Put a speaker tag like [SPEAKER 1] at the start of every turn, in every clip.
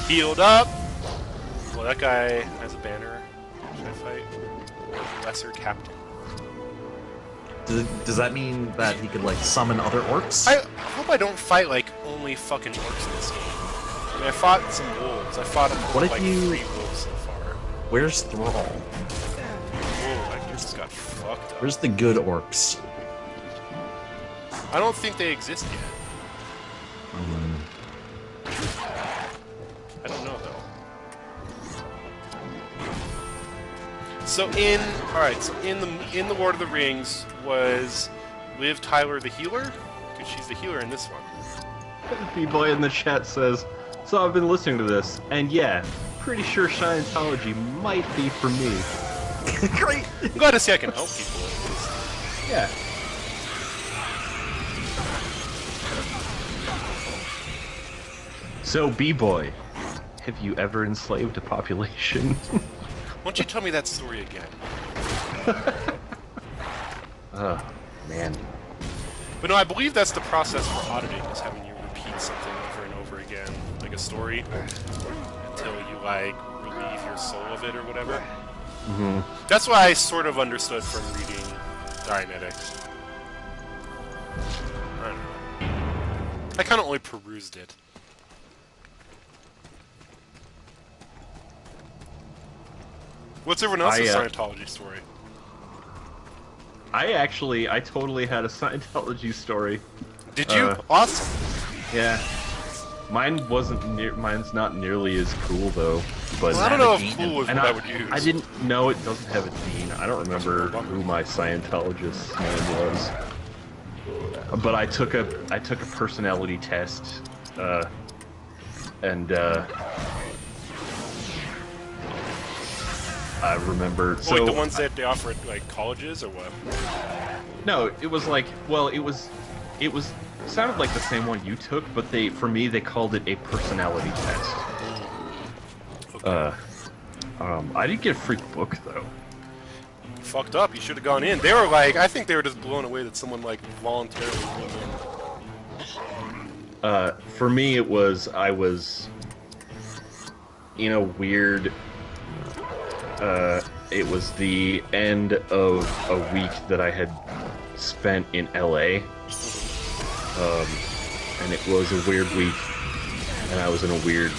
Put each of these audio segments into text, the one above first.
[SPEAKER 1] Healed up! Well, that guy has a banner. Should I fight? Lesser Captain.
[SPEAKER 2] Does that mean that he could, like, summon other orcs?
[SPEAKER 1] I hope I don't fight, like, only fucking orcs in this game. I mean, I fought some wolves. I fought like 3 wolves so far.
[SPEAKER 2] Where's Thrall?
[SPEAKER 1] Whoa, I just got fucked up.
[SPEAKER 2] Where's the good orcs?
[SPEAKER 1] I don't think they exist yet. I don't know, though. So in the Lord of the Rings was Liv Tyler the healer? Because she's the healer in this one.
[SPEAKER 3] B-Boy in the chat says, so I've been listening to this, and yeah, pretty sure Scientology might be for me.
[SPEAKER 2] Great!
[SPEAKER 1] I'm glad to see I can help people at least.
[SPEAKER 3] Yeah. So, B-Boy, have you ever enslaved a population?
[SPEAKER 1] Why don't you tell me that story again?
[SPEAKER 3] Oh, man.
[SPEAKER 1] But no, I believe that's the process for auditing, is having you repeat something over and over again, like a story, until you, like, relieve your soul of it or whatever.
[SPEAKER 3] Mm-hmm.
[SPEAKER 1] That's what I sort of understood from reading Dianetics. I don't know. I kind of only perused it. What's everyone else's Scientology story?
[SPEAKER 3] I totally had a Scientology story.
[SPEAKER 1] Did you? Awesome.
[SPEAKER 3] Yeah. Mine's not nearly as cool though. But
[SPEAKER 1] well, I don't know if cool is what I would use.
[SPEAKER 3] I didn't know it doesn't have a dean. I don't remember who my Scientologist name was. But I took a personality test, and I remember.
[SPEAKER 1] So like the ones that they offer at like colleges or what?
[SPEAKER 3] No, it was like, well, it was sounded like the same one you took, but for me they called it a personality test. Okay. I didn't get a free book though.
[SPEAKER 1] You fucked up. You should have gone in. They were like, I think they were just blown away that someone like voluntarily went in.
[SPEAKER 3] For me it was I was in a weird. It was the end of a week that I had spent in LA. And it was a weird week, and I was in a weird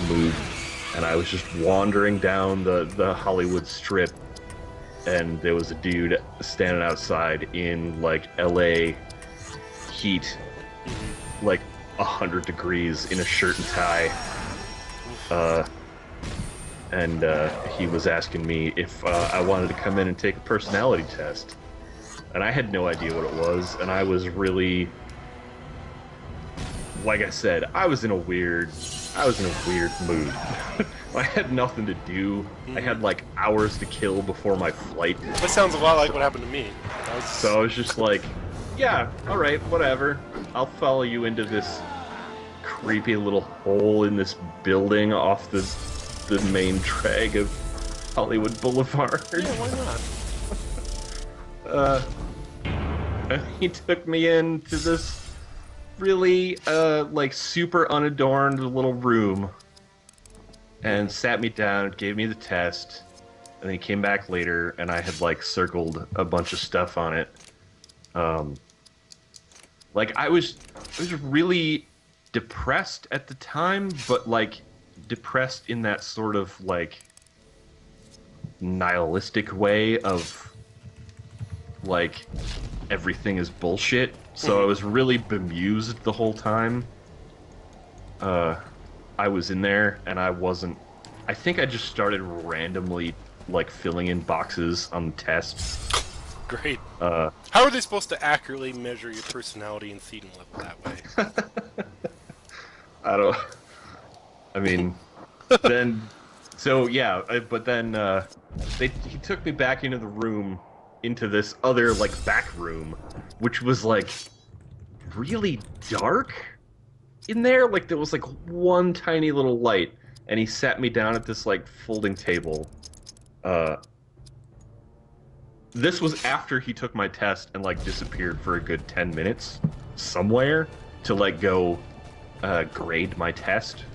[SPEAKER 3] mood, and I was just wandering down the Hollywood Strip, and there was a dude standing outside in, like, LA heat, like 100 degrees, in a shirt and tie, and he was asking me if I wanted to come in and take a personality test, and I had no idea what it was, and I was really... Like I said, I was in a weird mood. I had nothing to do. I had like hours to kill before my flight.
[SPEAKER 1] That sounds a lot like what happened to me.
[SPEAKER 3] So I was just like, yeah, alright, whatever. I'll follow you into this creepy little hole in this building off the main drag of Hollywood Boulevard.
[SPEAKER 1] Yeah, why
[SPEAKER 3] not? He took me into this really, like, super unadorned little room and sat me down, gave me the test, and then he came back later, and I had, like, circled a bunch of stuff on it. Like, I was really depressed at the time, but, like, depressed in that sort of, like, nihilistic way of, like, everything is bullshit. So I was really bemused the whole time. I was in there, and I think I just started randomly, like, filling in boxes on the test.
[SPEAKER 1] Great. How are they supposed to accurately measure your personality and Thetan level that way?
[SPEAKER 3] I mean, then... So, yeah, but then, he took me back into the room, into this other, like, back room, which was, like, really dark in there. Like, there was, like, one tiny little light, and he sat me down at this, like, folding table. This was after he took my test and, like, disappeared for a good 10 minutes somewhere to, like, go grade my test.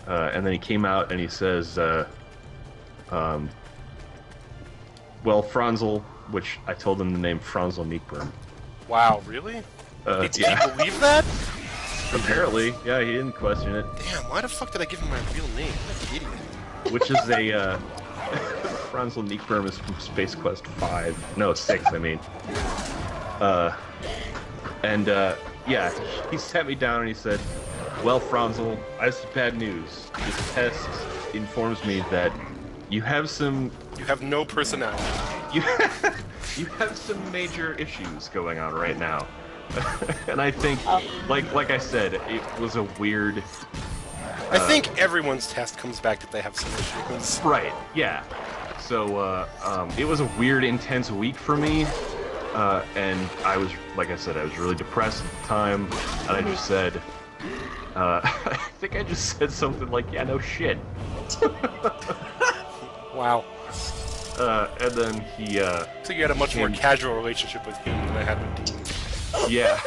[SPEAKER 3] And then he came out and he says, well, Franzel, which I told him the name Franzel Nickburn.
[SPEAKER 1] Wow, really? Did
[SPEAKER 3] Yeah.
[SPEAKER 1] he believe that?
[SPEAKER 3] Apparently, yeah, he didn't question it.
[SPEAKER 1] Damn, why the fuck did I give him my real name? What an idiot.
[SPEAKER 3] Which is a, Franzel Nickburn is from Space Quest 5. No, 6, I mean. Yeah, he sat me down and he said, well, Franzel, I have some bad news. This test informs me that you have some...
[SPEAKER 1] You have no personality.
[SPEAKER 3] You have some major issues going on right now. And I think, like I said, it was a weird...
[SPEAKER 1] I think everyone's test comes back that they have some issues.
[SPEAKER 3] Right, yeah. So, it was a weird, intense week for me. And I was, like I said, I was really depressed at the time. And I just said... I think I just said something like, yeah, no shit.
[SPEAKER 1] Wow.
[SPEAKER 3] And then he,
[SPEAKER 1] So you had a much more casual relationship with him than I had with Dean.
[SPEAKER 3] yeah.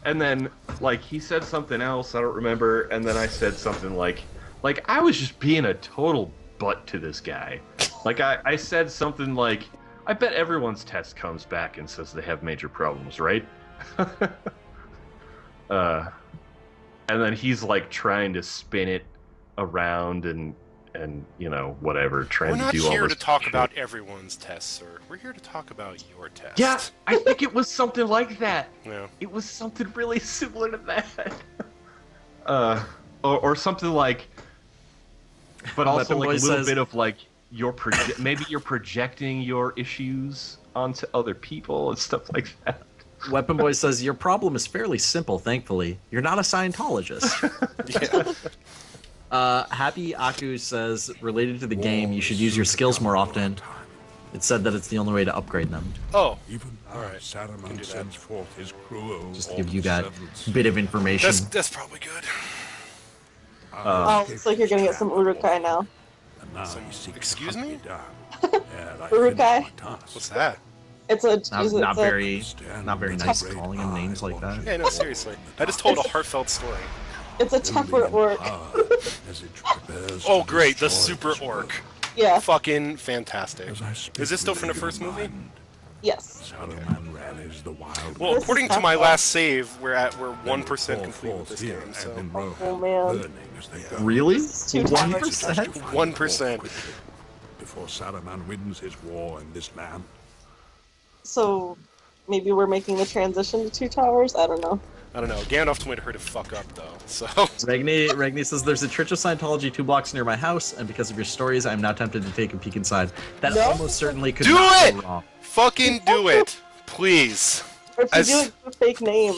[SPEAKER 3] And then, like, he said something else, I don't remember, and then I said something like I was just being a total butt to this guy. Like, I said something like, I bet everyone's test comes back and says they have major problems, right? And then he's, like, trying to spin it around and you know, whatever, trying to do all this.
[SPEAKER 1] We're not here to talk
[SPEAKER 3] shit.
[SPEAKER 1] about everyone's tests, sir. We're here to talk about your test.
[SPEAKER 3] Yeah, I think it was something like that.
[SPEAKER 1] Yeah.
[SPEAKER 3] It was something really similar to that. Or something like, but also
[SPEAKER 2] Weapon
[SPEAKER 3] like
[SPEAKER 2] Boy
[SPEAKER 3] a little
[SPEAKER 2] says-
[SPEAKER 3] bit of like maybe you're projecting your issues onto other people and stuff like that.
[SPEAKER 2] Weapon Boy says, your problem is fairly simple, thankfully. You're not a Scientologist.
[SPEAKER 1] Yeah.
[SPEAKER 2] Happy Aku says, related to the game, you should use your skills more often. It said that it's the only way to upgrade them.
[SPEAKER 1] Oh.
[SPEAKER 4] Even now,
[SPEAKER 1] Alright,
[SPEAKER 4] Saruman
[SPEAKER 1] can do that.
[SPEAKER 4] sends forth his crew.
[SPEAKER 2] Just to give you that bit of information.
[SPEAKER 1] That's probably good.
[SPEAKER 5] Oh, looks like you're gonna get some Urukai now.
[SPEAKER 1] Excuse me?
[SPEAKER 5] Urukai?
[SPEAKER 1] What's that?
[SPEAKER 5] It's a
[SPEAKER 2] Not very nice calling him names like that.
[SPEAKER 1] Yeah, no, seriously. I just told a heartfelt story.
[SPEAKER 5] It's a tougher orc.
[SPEAKER 1] Oh, great, the super orc.
[SPEAKER 5] Yeah.
[SPEAKER 1] Fucking fantastic. Is this still from the first movie?
[SPEAKER 5] Yes.
[SPEAKER 1] Well, according to my last save, we're 1% complete with this game, so...
[SPEAKER 5] Oh man.
[SPEAKER 2] Really?
[SPEAKER 5] Two towers.
[SPEAKER 1] 1%.
[SPEAKER 4] Before Saruman wins his war in this land.
[SPEAKER 5] So maybe we're making the transition to 2 towers? I don't know.
[SPEAKER 1] I don't know. Gandalf told me to hurry the fuck up, though, so...
[SPEAKER 2] Regni says, there's a Church of Scientology 2 blocks near my house, and because of your stories, I'm now tempted to take a peek inside. That
[SPEAKER 5] No?
[SPEAKER 2] almost certainly could
[SPEAKER 1] Do
[SPEAKER 2] not
[SPEAKER 1] it!
[SPEAKER 2] go wrong.
[SPEAKER 1] Fucking do it! Please.
[SPEAKER 5] Or if you
[SPEAKER 1] As-
[SPEAKER 5] do it with a fake name.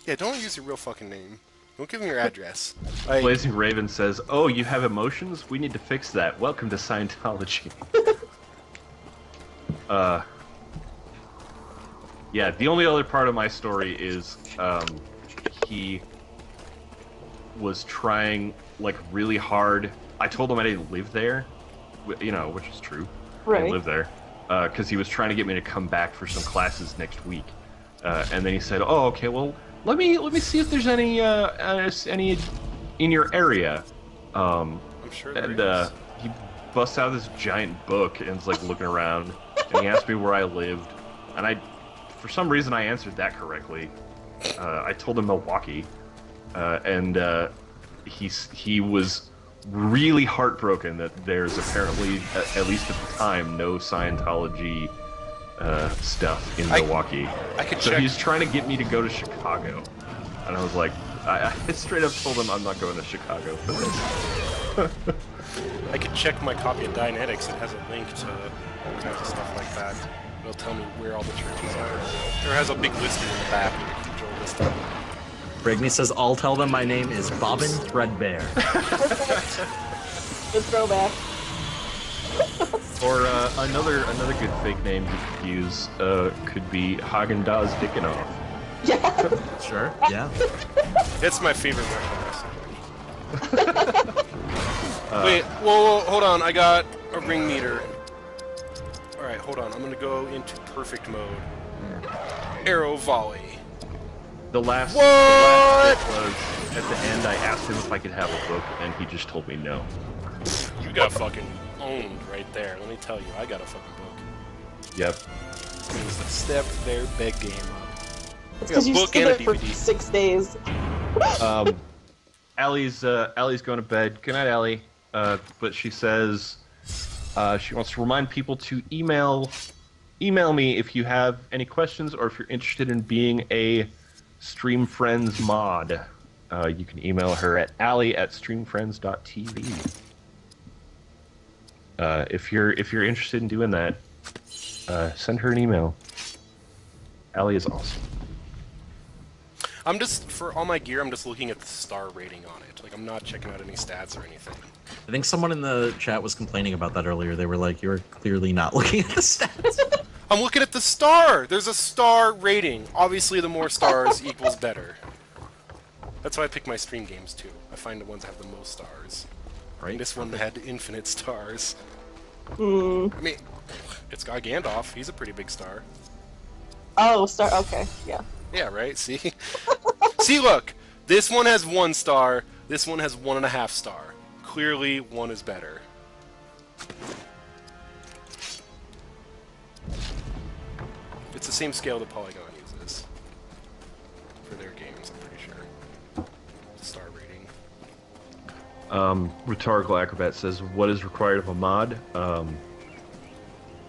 [SPEAKER 1] Yeah, don't use your real fucking name. Don't give him your address. Like,
[SPEAKER 3] Blazing Raven says, "Oh, you have emotions? We need to fix that. Welcome to Scientology." Yeah, the only other part of my story is he was trying like really hard. I told him I didn't live there, you know, which is true. I
[SPEAKER 5] Right.
[SPEAKER 3] didn't live there because he was trying to get me to come back for some classes next week. And then he said, "Oh, okay. Well, let me see if there's any in your area."
[SPEAKER 1] I'm sure there
[SPEAKER 3] And
[SPEAKER 1] is.
[SPEAKER 3] he busts out this giant book and is like looking around, and he asked me where I lived, and for some reason, I answered that correctly. I told him Milwaukee, and he was really heartbroken that there's apparently, at least at the time, no Scientology stuff in Milwaukee.
[SPEAKER 1] I could
[SPEAKER 3] So
[SPEAKER 1] check.
[SPEAKER 3] he's trying to get me to go to Chicago, and I was like, I straight up told him I'm not going to Chicago for this.
[SPEAKER 1] I could check my copy of Dianetics. It has a link to all kinds of stuff like that. It'll tell me where all the churches are. It has a big listing in the back with a cathedral listing.
[SPEAKER 2] Regni says, I'll tell them my name is Bobbin Threadbare.
[SPEAKER 5] Good throwback.
[SPEAKER 3] Or another good fake name you could use could be Hagen-Dazs Dickenoff.
[SPEAKER 5] Yeah.
[SPEAKER 2] Sure, yeah.
[SPEAKER 1] It's my favorite weapon. Wait, whoa, hold on. I got a ring meter. Alright, hold on. I'm gonna go into perfect mode. Arrow volley.
[SPEAKER 3] The last
[SPEAKER 1] What?
[SPEAKER 3] bit was at the end. I asked him if I could have a book, and he just told me no.
[SPEAKER 1] You got fucking owned right there. Let me tell you, I got a fucking book.
[SPEAKER 3] Yep.
[SPEAKER 1] It was the step their big game up.
[SPEAKER 5] It's
[SPEAKER 1] We got
[SPEAKER 5] because
[SPEAKER 1] a
[SPEAKER 5] you
[SPEAKER 1] book
[SPEAKER 5] stood
[SPEAKER 1] and a
[SPEAKER 5] there for
[SPEAKER 1] DVD.
[SPEAKER 5] 6 days.
[SPEAKER 3] Allie's going to bed. Good night, Allie. But she says she wants to remind people to email me if you have any questions or if you're interested in being a Stream Friends mod. You can email her at allie@streamfriends.tv. If you're interested in doing that, send her an email. Allie is awesome.
[SPEAKER 1] I'm just, for all my gear, I'm just looking at the star rating on it. Like, I'm not checking out any stats or anything.
[SPEAKER 2] I think someone in the chat was complaining about that earlier. They were like, "You're clearly not looking at the stats."
[SPEAKER 1] I'm looking at the star! There's a star rating. Obviously, the more stars equals better. That's why I pick my stream games, too. I find the ones that have the most stars.
[SPEAKER 2] Right?
[SPEAKER 1] And this one had infinite stars.
[SPEAKER 5] Hmm.
[SPEAKER 1] I mean, it's got Gandalf. He's a pretty big star.
[SPEAKER 5] Oh, star. Okay, yeah.
[SPEAKER 1] Yeah, right? See? See, look! This one has 1 star. This one has 1.5 star. Clearly, one is better. It's the same scale that Polygon uses for their games, I'm pretty sure. Star rating.
[SPEAKER 3] Rhetorical Acrobat says, what is required of a mod?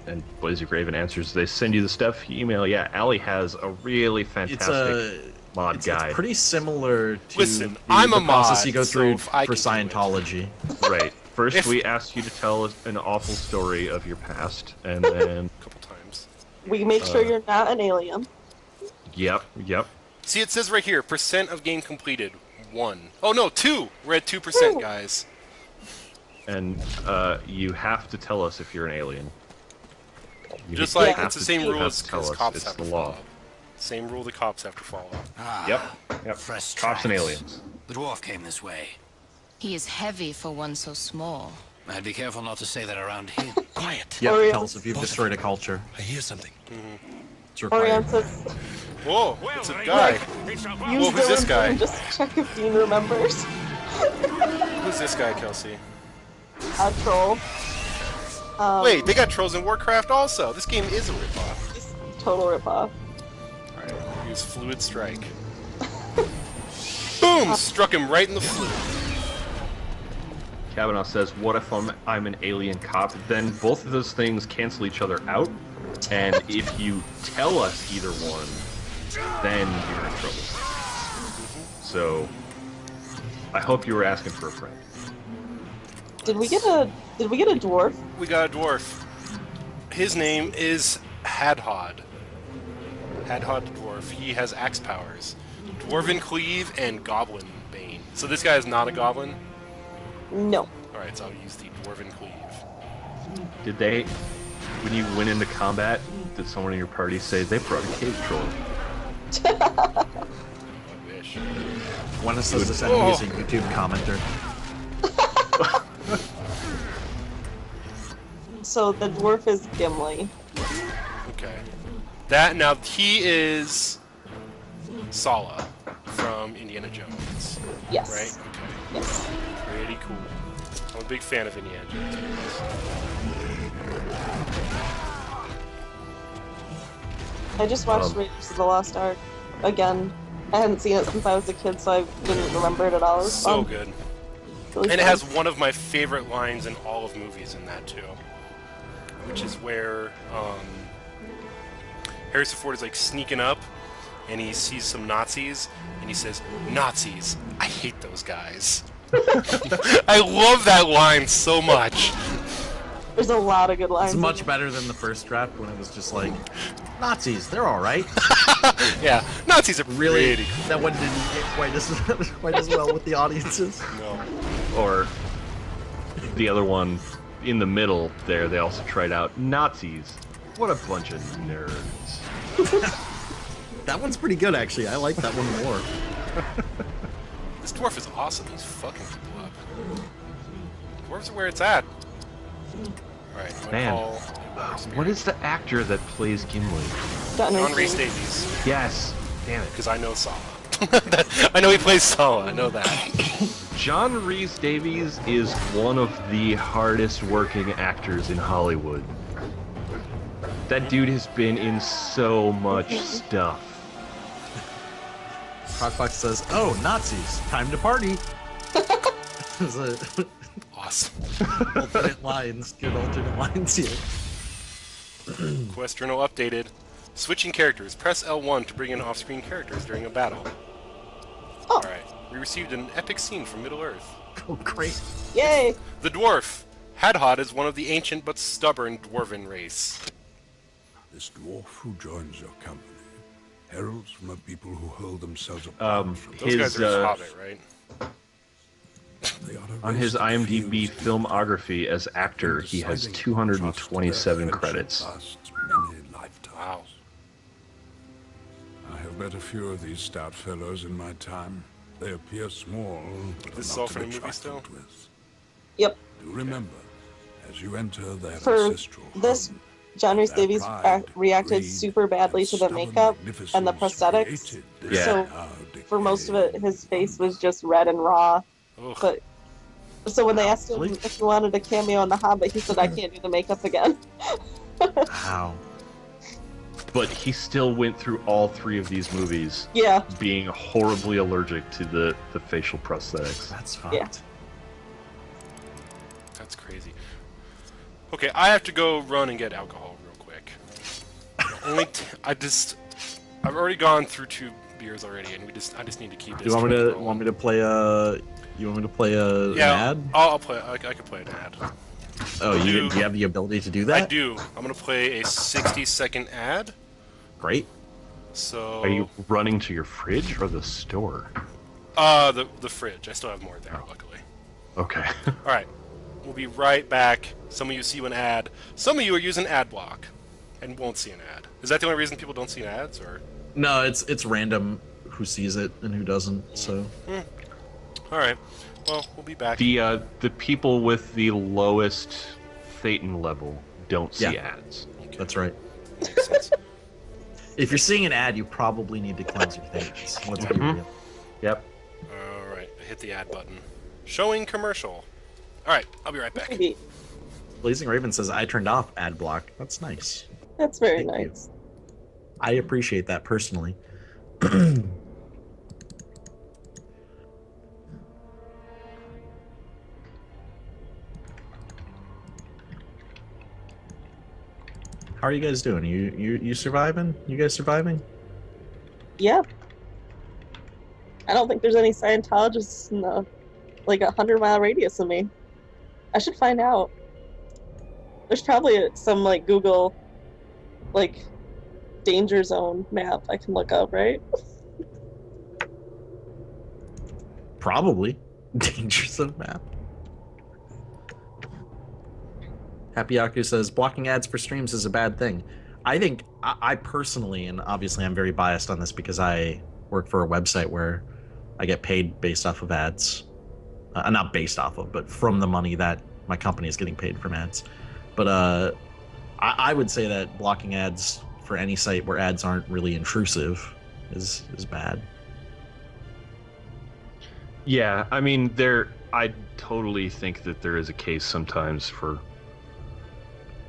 [SPEAKER 3] And Blazer Graven answers, they send you the stuff, you email. Yeah, Allie has a really fantastic mod guide.
[SPEAKER 2] It's pretty similar to
[SPEAKER 1] Listen,
[SPEAKER 2] the,
[SPEAKER 1] I'm
[SPEAKER 2] the
[SPEAKER 1] a
[SPEAKER 2] process
[SPEAKER 1] mod,
[SPEAKER 2] you go
[SPEAKER 1] so
[SPEAKER 2] through
[SPEAKER 1] if I
[SPEAKER 2] for
[SPEAKER 1] can do it.
[SPEAKER 2] Scientology.
[SPEAKER 3] Right. First,
[SPEAKER 1] If-
[SPEAKER 3] we ask you to tell us an awful story of your past, and then...
[SPEAKER 1] A couple times.
[SPEAKER 5] We make sure you're not an alien.
[SPEAKER 3] Yep.
[SPEAKER 1] See, it says right here, percent of game completed, 1. Oh no, 2! We're at 2%, guys.
[SPEAKER 3] And you have to tell us if you're an alien. You
[SPEAKER 1] Just
[SPEAKER 3] have
[SPEAKER 1] like,
[SPEAKER 3] to-
[SPEAKER 1] it's the same
[SPEAKER 3] you
[SPEAKER 1] rule
[SPEAKER 3] have
[SPEAKER 1] as
[SPEAKER 3] to tell us.
[SPEAKER 1] cops
[SPEAKER 3] It's
[SPEAKER 1] have
[SPEAKER 3] the
[SPEAKER 1] to
[SPEAKER 3] law.
[SPEAKER 1] follow. Same rule the cops have to follow.
[SPEAKER 3] Yep.
[SPEAKER 6] Fresh
[SPEAKER 3] Cops and
[SPEAKER 6] tracks.
[SPEAKER 3] aliens.
[SPEAKER 6] The dwarf came this way.
[SPEAKER 7] He is heavy for one so small.
[SPEAKER 6] I'd be careful not to say that around him.
[SPEAKER 8] Quiet.
[SPEAKER 2] Yep,
[SPEAKER 5] Orion-
[SPEAKER 2] tell us if you've destroyed a culture.
[SPEAKER 8] I hear something.
[SPEAKER 2] It's required.
[SPEAKER 5] Orion says,
[SPEAKER 1] Whoa, it's a guy.
[SPEAKER 5] use
[SPEAKER 1] Whoa, who's this
[SPEAKER 5] Dylan's
[SPEAKER 1] guy?
[SPEAKER 5] room, just check if Dean remembers.
[SPEAKER 1] Who's this guy, Kelsey?
[SPEAKER 5] A troll.
[SPEAKER 1] Wait, they got trolls in Warcraft also. This game is a ripoff.
[SPEAKER 5] He's total ripoff.
[SPEAKER 1] Alright, we'll use Fluid Strike. Boom! Struck him right in the fluid.
[SPEAKER 3] Kavanaugh says, what if I'm an alien cop? Then both of those things cancel each other out, and if you tell us either one, then you're in trouble. So, I hope you were asking for a friend.
[SPEAKER 5] Did we get a dwarf?
[SPEAKER 1] We got a dwarf. His name is Hadhod. Hadhod the dwarf. He has axe powers. Dwarven Cleave and Goblin Bane. So this guy is not a goblin?
[SPEAKER 5] No.
[SPEAKER 1] Alright, so I'll use the Dwarven Cleave.
[SPEAKER 3] Did they, when you went into combat, did someone in your party say they brought a cave troll?
[SPEAKER 1] I wish.
[SPEAKER 2] When it says this enemy is a YouTube commenter.
[SPEAKER 5] So the dwarf is Gimli.
[SPEAKER 1] Okay. Now he is Sala from Indiana Jones.
[SPEAKER 5] Yes.
[SPEAKER 1] Right? Okay.
[SPEAKER 5] Yes.
[SPEAKER 1] Pretty cool. I'm a big fan of Indiana Jones movies.
[SPEAKER 5] I just watched Raiders of the Lost Ark again. I hadn't seen it since I was a kid, so I didn't remember it at all. It was
[SPEAKER 1] So
[SPEAKER 5] fun.
[SPEAKER 1] good.
[SPEAKER 5] Really
[SPEAKER 1] And it
[SPEAKER 5] fun.
[SPEAKER 1] has one of my favorite lines in all of movies in that too. Which is where Harrison Ford is like sneaking up and he sees some Nazis and he says, "Nazis, I hate those guys." I love that line so much.
[SPEAKER 5] There's a lot of good lines.
[SPEAKER 2] It's much better than the first draft when it was just like, Nazis, they're alright.
[SPEAKER 1] Yeah, Nazis are
[SPEAKER 2] Really,
[SPEAKER 1] pretty cool.
[SPEAKER 2] that one didn't hit quite as well with the audiences.
[SPEAKER 1] No.
[SPEAKER 3] Or the other one in the middle there, they also tried out Nazis. What a bunch of nerds.
[SPEAKER 2] That one's pretty good, actually. I like that one more.
[SPEAKER 1] This dwarf is awesome. He's fucking people up. Dwarves are where it's at. Alright, I'm gonna
[SPEAKER 3] Man.
[SPEAKER 1] call
[SPEAKER 3] What is the actor that plays Gimli?
[SPEAKER 5] Got no
[SPEAKER 1] John Rhys
[SPEAKER 5] clue.
[SPEAKER 1] Davies,
[SPEAKER 3] Yes. Damn it.
[SPEAKER 1] because I know Sala. I know he plays Sala. I know that.
[SPEAKER 3] John Rhys Davies is one of the hardest working actors in Hollywood. That dude has been in so much stuff.
[SPEAKER 2] Crockbox says, "Oh, Nazis! Time to party." There's a
[SPEAKER 1] Awesome.
[SPEAKER 2] alternate lines. Good alternate lines here.
[SPEAKER 1] Quest journal updated. Switching characters. Press L1 to bring in off-screen characters during a battle.
[SPEAKER 5] Oh.
[SPEAKER 1] Alright. We received an epic scene from Middle-earth.
[SPEAKER 2] Oh, great.
[SPEAKER 5] Yay!
[SPEAKER 1] The dwarf. Hadhod is one of the ancient but stubborn dwarven race.
[SPEAKER 4] This dwarf who joins your company heralds from a people who hold themselves apart from
[SPEAKER 1] Those guys are Hobbit, right?
[SPEAKER 4] They are a
[SPEAKER 3] On
[SPEAKER 4] race
[SPEAKER 3] his
[SPEAKER 4] that
[SPEAKER 3] IMDb
[SPEAKER 4] feels
[SPEAKER 3] filmography as actor, he has
[SPEAKER 4] deciding
[SPEAKER 3] 227
[SPEAKER 4] trust their
[SPEAKER 3] credits.
[SPEAKER 4] friendship lasts many lifetimes.
[SPEAKER 1] Wow.
[SPEAKER 4] I have met a few of these stout fellows in my time. They appear small, but
[SPEAKER 1] This is
[SPEAKER 4] are
[SPEAKER 1] all
[SPEAKER 4] not to
[SPEAKER 1] from
[SPEAKER 4] be
[SPEAKER 1] the movie still?
[SPEAKER 4] trifled with.
[SPEAKER 5] Yep.
[SPEAKER 4] Do remember, as you enter their
[SPEAKER 5] For
[SPEAKER 4] ancestral
[SPEAKER 5] this,
[SPEAKER 4] home,
[SPEAKER 5] John Rhys
[SPEAKER 4] their
[SPEAKER 5] Davies
[SPEAKER 4] pride,
[SPEAKER 5] reacted
[SPEAKER 4] greed,
[SPEAKER 5] super badly
[SPEAKER 4] and
[SPEAKER 5] to the
[SPEAKER 4] stubborn
[SPEAKER 5] makeup and the
[SPEAKER 4] magnificence
[SPEAKER 5] prosthetics.
[SPEAKER 4] created
[SPEAKER 3] Yeah.
[SPEAKER 4] this
[SPEAKER 5] So
[SPEAKER 4] proud
[SPEAKER 5] for most of it,
[SPEAKER 4] decay.
[SPEAKER 5] his face was just red and raw.
[SPEAKER 1] Ugh.
[SPEAKER 5] But so when they asked him
[SPEAKER 2] Really?
[SPEAKER 5] if he wanted a cameo in The Hobbit, he said, "I can't do the makeup again."
[SPEAKER 2] Wow.
[SPEAKER 3] But he still went through all three of these movies
[SPEAKER 5] Yeah.
[SPEAKER 3] being horribly allergic to the facial prosthetics.
[SPEAKER 2] That's fucked.
[SPEAKER 5] Yeah.
[SPEAKER 1] That's crazy. Okay, I have to go run and get alcohol real quick. I've already gone through 2 beers already, and I just need to keep this.
[SPEAKER 2] You want me
[SPEAKER 1] train
[SPEAKER 2] to
[SPEAKER 1] rolling.
[SPEAKER 2] play a? You want me to play an
[SPEAKER 1] Yeah,
[SPEAKER 2] ad?
[SPEAKER 1] I'll play. I can play an ad.
[SPEAKER 2] Oh,
[SPEAKER 1] do.
[SPEAKER 2] do you have the ability to do that?
[SPEAKER 1] I do. I'm gonna play a 60-second ad.
[SPEAKER 2] Great.
[SPEAKER 1] So.
[SPEAKER 3] Are you running to your fridge or the store?
[SPEAKER 1] The fridge. I still have more there, luckily.
[SPEAKER 3] Okay.
[SPEAKER 1] All right, we'll be right back. Some of you see an ad. Some of you are using ad block, and won't see an ad. Is that the only reason people don't see ads, or?
[SPEAKER 2] No, it's random who sees it and who doesn't. So
[SPEAKER 1] All right. Well, we'll be back.
[SPEAKER 3] The people with the lowest Thetan level don't see
[SPEAKER 2] Yeah.
[SPEAKER 3] ads.
[SPEAKER 2] that's right.
[SPEAKER 1] Makes sense.
[SPEAKER 2] If you're seeing an ad, you probably need to cleanse your things. Let's be real.
[SPEAKER 3] Yep.
[SPEAKER 1] All right, I hit the ad button. Showing commercial. All right, I'll be right back.
[SPEAKER 5] Maybe.
[SPEAKER 2] Blazing Raven says I turned off ad block. That's nice.
[SPEAKER 5] That's very
[SPEAKER 2] Thank you.
[SPEAKER 5] nice.
[SPEAKER 2] I appreciate that personally. How are you guys doing? You surviving? You guys surviving?
[SPEAKER 5] Yeah. I don't think there's any Scientologists in the, like, 100-mile radius of me. I should find out. There's probably some, like, Google, like, danger zone map I can look up, right?
[SPEAKER 2] Probably. Danger zone map. Happy Yaku says blocking ads for streams is a bad thing. I think I personally, and obviously I'm very biased on this because I work for a website where I get paid based off of ads. Not based off of, but from the money that my company is getting paid from ads. But I would say that blocking ads for any site where ads aren't really intrusive is bad.
[SPEAKER 3] Yeah, I mean, I totally think that there is a case sometimes for.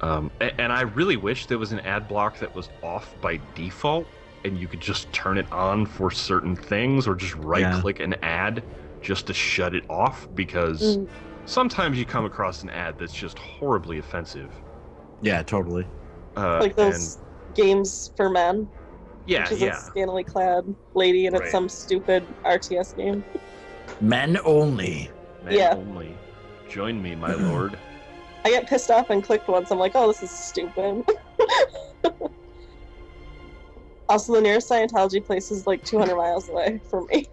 [SPEAKER 3] And I really wish there was an ad block that was off by default, and you could just turn it on for certain things, or just right-click an ad just to shut it off, because sometimes you come across an ad that's just horribly offensive.
[SPEAKER 2] Yeah, totally.
[SPEAKER 5] Like those games for men.
[SPEAKER 3] Yeah,
[SPEAKER 5] Which is
[SPEAKER 3] yeah.
[SPEAKER 5] a scantily clad lady, and it's
[SPEAKER 3] Right.
[SPEAKER 5] some stupid RTS game.
[SPEAKER 2] Men only.
[SPEAKER 3] Man
[SPEAKER 5] Yeah.
[SPEAKER 3] only. Join me, my lord.
[SPEAKER 5] I get pissed off and clicked once. I'm like, oh, this is stupid. Also, the nearest Scientology place is like 200 miles away from me.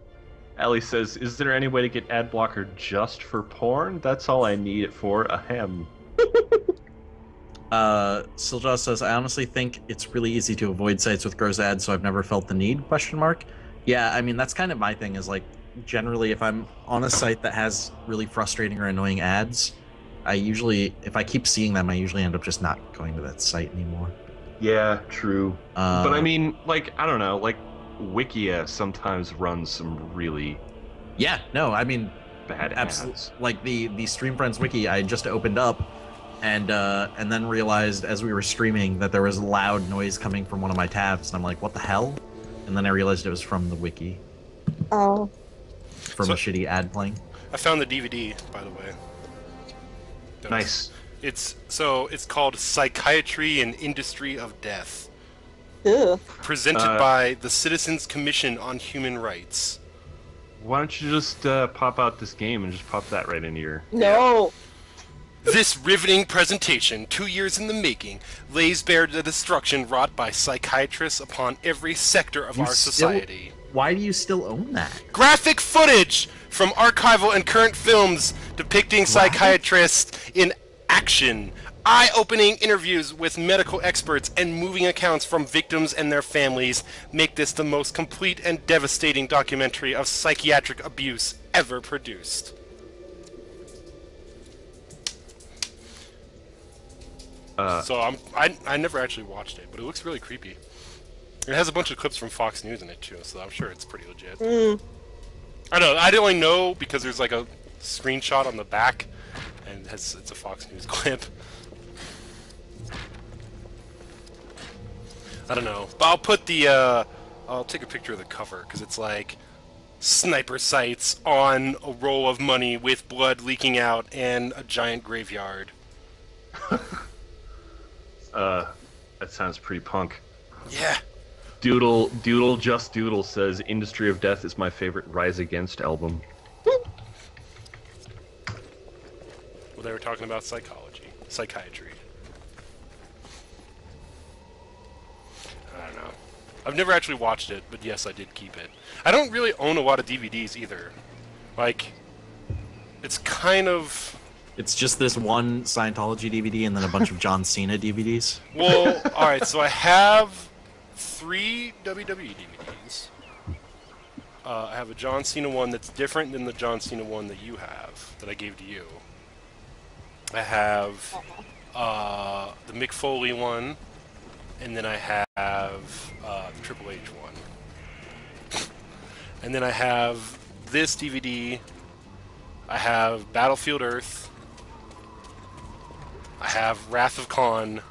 [SPEAKER 3] Allie says, is there any way to get ad blocker just for porn? That's all I need it for. Ahem.
[SPEAKER 2] Siljaw says, I honestly think it's really easy to avoid sites with gross ads, so I've never felt the need, ? Yeah, I mean, that's kind of my thing, is like, generally, if I'm on a site that has really frustrating or annoying ads, I usually, if I keep seeing them, I usually end up just not going to that site anymore.
[SPEAKER 3] Yeah, true. But I mean, like, I don't know, like, Wikia sometimes runs some really
[SPEAKER 2] Yeah, no, I mean,
[SPEAKER 3] bad
[SPEAKER 2] absolutely.
[SPEAKER 3] ads.
[SPEAKER 2] Like the Stream Friends wiki, I just opened up, and then realized as we were streaming that there was loud noise coming from one of my tabs, and I'm like, what the hell? And then I realized it was from the wiki,
[SPEAKER 5] Oh.
[SPEAKER 2] from a shitty ad playing.
[SPEAKER 1] I found the DVD, by the way.
[SPEAKER 3] Nice.
[SPEAKER 1] It's called Psychiatry and Industry of Death,
[SPEAKER 5] Ew.
[SPEAKER 1] presented by the Citizens Commission on Human Rights.
[SPEAKER 3] Why don't you just pop out this game and just pop that right into your...
[SPEAKER 5] No.
[SPEAKER 1] This riveting presentation, 2 years in the making, lays bare the destruction wrought by psychiatrists upon every sector of our society.
[SPEAKER 2] Why do you still own that?
[SPEAKER 1] Graphic footage from archival and current films depicting psychiatrists in action. Eye-opening interviews with medical experts and moving accounts from victims and their families make this the most complete and devastating documentary of psychiatric abuse ever produced. So I never actually watched it, but it looks really creepy. It has a bunch of clips from Fox News in it too, so I'm sure it's pretty legit. I don't know. I only know because there's like a screenshot on the back, and it's a Fox News clip. I don't know, but I'll put the I'll take a picture of the cover because it's like sniper sights on a roll of money with blood leaking out and a giant graveyard.
[SPEAKER 3] That sounds pretty punk.
[SPEAKER 1] Yeah.
[SPEAKER 3] Doodle Just Doodle says Industry of Death is my favorite Rise Against album.
[SPEAKER 1] Well, they were talking about psychiatry. I don't know. I've never actually watched it, but yes, I did keep it. I don't really own a lot of DVDs either. Like, it's kind of...
[SPEAKER 2] It's just this one Scientology DVD and then a bunch of John Cena DVDs.
[SPEAKER 1] Well, alright, so I have 3 WWE DVDs. I have a John Cena one that's different than the John Cena one that you have, that I gave to you. I have the Mick Foley one, and then I have the Triple H one. And then I have this DVD. I have Battlefield Earth. I have Wrath of Khan,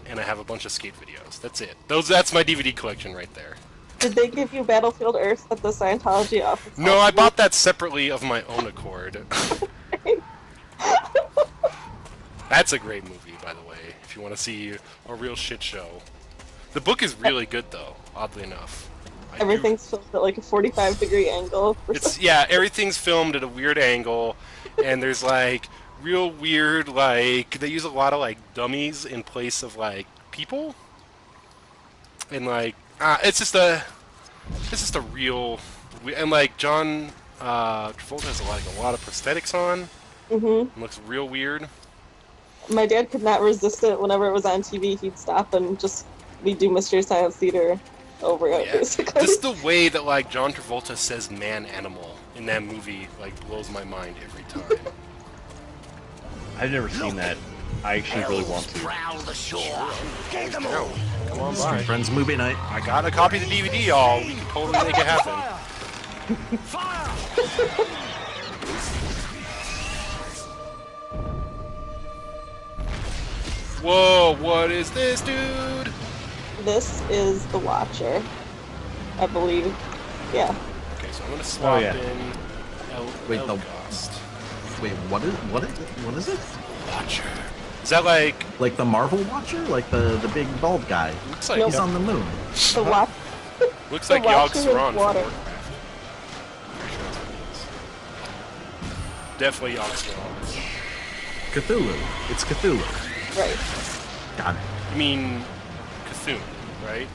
[SPEAKER 1] and I have a bunch of skate videos. That's it. That's my DVD collection right there.
[SPEAKER 5] Did they give you Battlefield Earth at the Scientology office?
[SPEAKER 1] No, I bought that separately of my own accord. That's a great movie, by the way, if you want to see a real shit show. The book is really good, though, oddly enough.
[SPEAKER 5] Everything's filmed at like a 45-degree angle.
[SPEAKER 1] Yeah, everything's filmed at a weird angle, and there's like real weird, like, they use a lot of like dummies in place of like people, and like it's just a real, and like John Travolta has a lot of prosthetics on. It looks real weird.
[SPEAKER 5] My dad could not resist it. Whenever it was on TV, he'd stop and we'd do Mystery Science Theater over it, basically.
[SPEAKER 1] Just the way that like John Travolta says "man-animal" in that movie like blows my mind every time.
[SPEAKER 3] I've never seen that. I actually really want to.
[SPEAKER 6] Prowl the shore.
[SPEAKER 1] Get them all. Come on by.
[SPEAKER 2] Friends movie night.
[SPEAKER 1] I got a copy of the DVD, y'all. We can totally make it happen. Whoa, what is this, dude?
[SPEAKER 5] This is the Watcher, I believe. Yeah.
[SPEAKER 1] Okay, so I'm gonna swap
[SPEAKER 3] yeah.
[SPEAKER 1] in
[SPEAKER 2] Wait,
[SPEAKER 1] Elgast.
[SPEAKER 2] Wait, what is it?
[SPEAKER 1] Watcher. Is that like...
[SPEAKER 2] Like the Marvel Watcher? Like the big bald guy?
[SPEAKER 1] Looks like...
[SPEAKER 5] Nope.
[SPEAKER 2] He's on the moon.
[SPEAKER 5] The Watcher.
[SPEAKER 1] Looks
[SPEAKER 5] the
[SPEAKER 1] like Yogg
[SPEAKER 5] Watcher
[SPEAKER 1] Saron
[SPEAKER 5] with
[SPEAKER 1] from
[SPEAKER 5] water.
[SPEAKER 1] Warcraft. Pretty sure that's what it is. Definitely Yogg Saron.
[SPEAKER 2] Cthulhu. It's Cthulhu.
[SPEAKER 5] Right.
[SPEAKER 2] Got it.
[SPEAKER 1] You mean Cthulhu, right?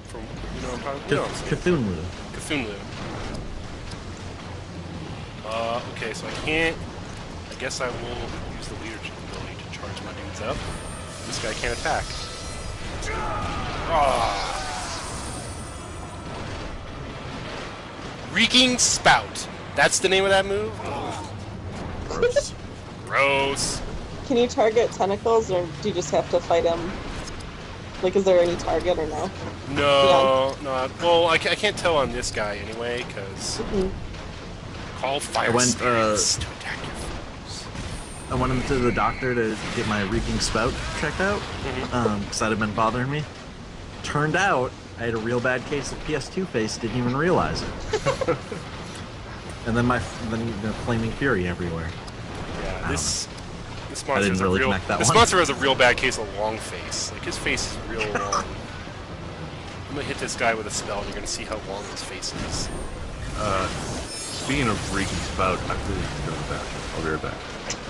[SPEAKER 1] From, you know what I'm talking about? You know what I'm saying.
[SPEAKER 2] Cthulhu.
[SPEAKER 1] Cthulhu. Okay, so I can't... I guess I will use the leadership ability to charge my dudes up. This guy can't attack. Reeking Spout. That's the name of that move?
[SPEAKER 5] Like, is there any target or no?
[SPEAKER 1] No, not. Well, I can't tell on this guy anyway, because call fire spirits to attack your foes.
[SPEAKER 2] I went into the doctor to get my Reeking Spout checked out, because that had been bothering me. Turned out, I had a real bad case of PS2 face, didn't even realize it. And then the Flaming Fury everywhere.
[SPEAKER 1] Yeah, this monster has
[SPEAKER 2] really connect that
[SPEAKER 1] this
[SPEAKER 2] one.
[SPEAKER 1] monster has a real bad case of long face. Like, his face is real long. I'm gonna hit this guy with a spell, and you're gonna see how long his face is.
[SPEAKER 3] Speaking of Reeking Spout, I really need to go to the bathroom. I'll be right back.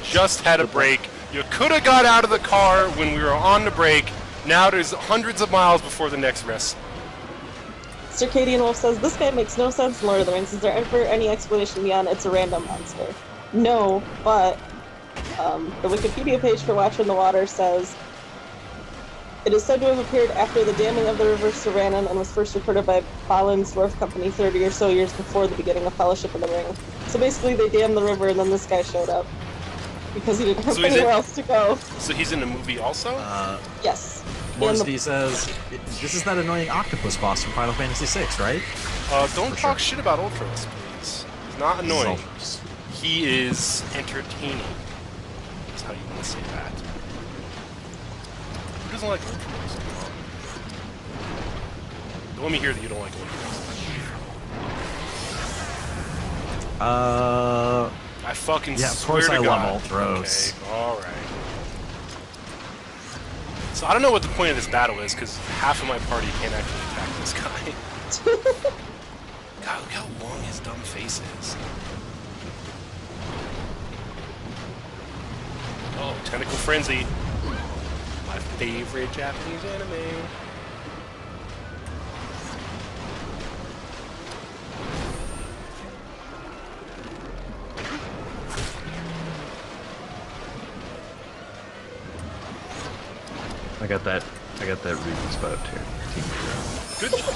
[SPEAKER 1] Just had a break. You could have got out of the car when we were on the break. Now there's hundreds of miles before the next rest.
[SPEAKER 5] Circadian Wolf says, this guy makes no sense in Lord of the Rings. Is there ever any explanation beyond it's a random monster? No, but the Wikipedia page for Watcher in the Water says, it is said to have appeared after the damming of the river Serannon and was first recorded by Balin's Dwarf Company 30 or so years before the beginning of Fellowship of the Ring. So basically they dammed the river and then this guy showed up. Because he didn't have anywhere else to go.
[SPEAKER 1] So he's in the movie also?
[SPEAKER 5] Yes.
[SPEAKER 2] Morsty says, this is that annoying octopus boss from Final Fantasy VI, right?
[SPEAKER 1] Don't talk shit about Ultros, please. He's not annoying. He is entertaining. That's how you want to say that. Who doesn't like Ultros? Don't let me hear that you don't like Ultros. I fucking
[SPEAKER 2] yeah, of
[SPEAKER 1] swear
[SPEAKER 2] course
[SPEAKER 1] to
[SPEAKER 2] I
[SPEAKER 1] God.
[SPEAKER 2] love Ultros.
[SPEAKER 1] Okay, alright. So I don't know what the point of this battle is, because half of my party can't actually attack this guy. God, look how long his dumb face is. Oh, Tentacle Frenzy. My favorite Japanese anime.
[SPEAKER 3] I got that Reeking Spout here.
[SPEAKER 1] Good job.